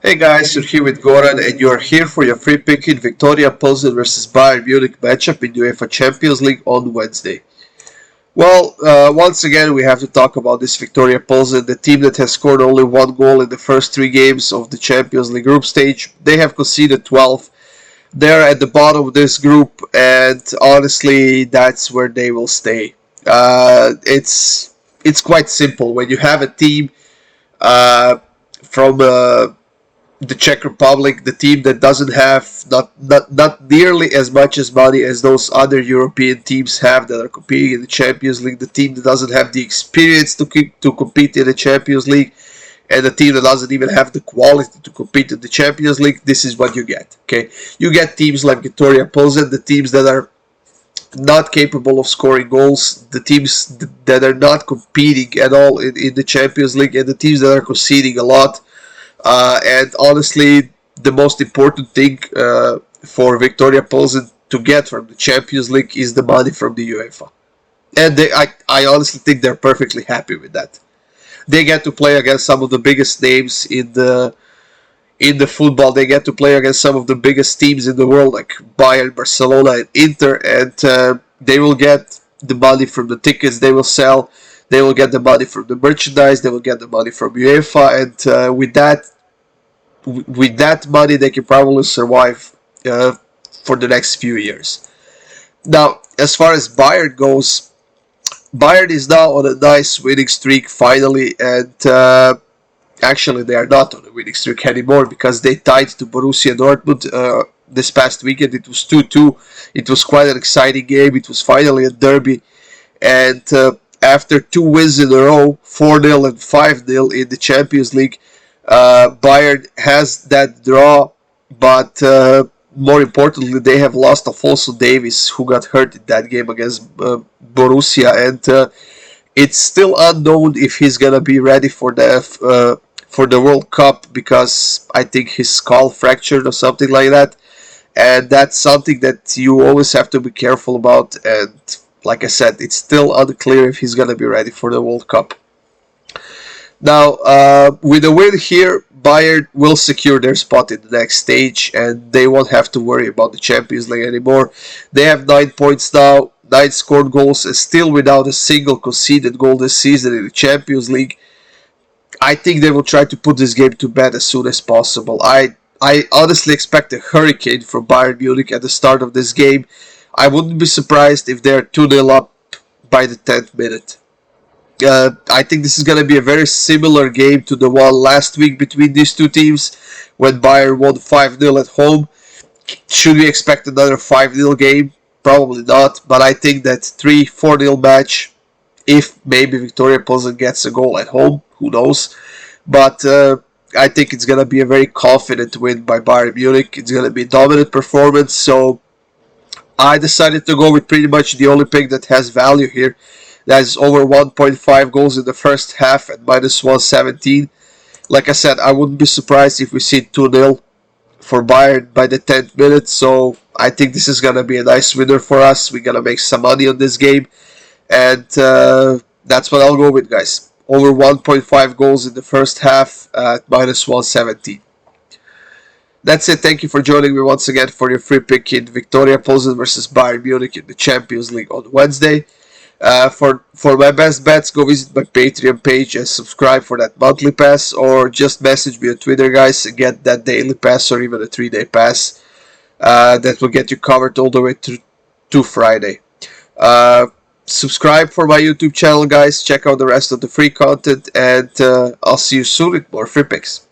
Hey guys, you're here with Goran and you're here for your free pick in Viktoria Pilsen versus Bayern Munich matchup in UEFA Champions League on Wednesday. Once again, we have to talk about this Viktoria Pilsen, the team that has scored only one goal in the first three games of the Champions League group stage. They have conceded 12. They're at the bottom of this group, and honestly, that's where they will stay. It's quite simple. When you have a team uh, from the Czech Republic, the team that doesn't have not nearly as much as money as those other European teams have that are competing in the Champions League, the team that doesn't have the experience to compete in the Champions League, and the team that doesn't even have the quality to compete in the Champions League, this is what you get. Okay, you get teams like Viktoria Pilsen, the teams that are not capable of scoring goals, the teams that are not competing at all in the Champions League, and the teams that are conceding a lot. And honestly, the most important thing for Viktoria Pilsen to get from the Champions League is the money from the UEFA. And I honestly think they're perfectly happy with that. They get to play against some of the biggest names in the football. They get to play against some of the biggest teams in the world, like Bayern, Barcelona, and Inter, and they will get the money from the tickets they will sell. They will get the money from the merchandise. They will get the money from UEFA, and with that money, they can probably survive for the next few years. Now, as far as Bayern goes, Bayern is now on a nice winning streak finally, and actually they are not on a winning streak anymore because they tied to Borussia Dortmund this past weekend. It was 2-2. It was quite an exciting game. It was finally a derby, and after two wins in a row, 4-0 and 5-0 in the Champions League, Bayern has that draw, but more importantly, they have lost Alphonso Davies, who got hurt in that game against Borussia, and it's still unknown if he's gonna be ready for the World Cup because I think his skull fractured or something like that, and that's something that you always have to be careful about. And like I said, it's still unclear if he's gonna be ready for the World Cup. Now, with a win here, Bayern will secure their spot in the next stage, and they won't have to worry about the Champions League anymore. They have 9 points now, 9 scored goals, and still without a single conceded goal this season in the Champions League. I think they will try to put this game to bed as soon as possible. I honestly expect a hurricane from Bayern Munich at the start of this game. I wouldn't be surprised if they're 2-0 up by the 10th minute. I think this is going to be a very similar game to the one last week between these two teams when Bayern won 5-0 at home. Should we expect another 5-0 game? Probably not, but I think that 3-4-0 match, if maybe Viktoria Pilsen gets a goal at home, who knows. But I think it's going to be a very confident win by Bayern Munich. It's going to be a dominant performance, so I decided to go with pretty much the only pick that has value here. That's over 1.5 goals in the first half at minus 117. Like I said, I wouldn't be surprised if we see 2-0 for Bayern by the 10th minute. So I think this is going to be a nice winner for us. We're going to make some money on this game. And that's what I'll go with, guys. Over 1.5 goals in the first half at minus 117. That's it. Thank you for joining me once again for your free pick in Viktoria Pilsen versus Bayern Munich in the Champions League on Wednesday. For my best bets, go visit my Patreon page and subscribe for that monthly pass, or just message me on Twitter, guys, and get that daily pass or even a 3-day pass. That will get you covered all the way to Friday. Subscribe for my YouTube channel, guys. Check out the rest of the free content, and I'll see you soon with more free picks.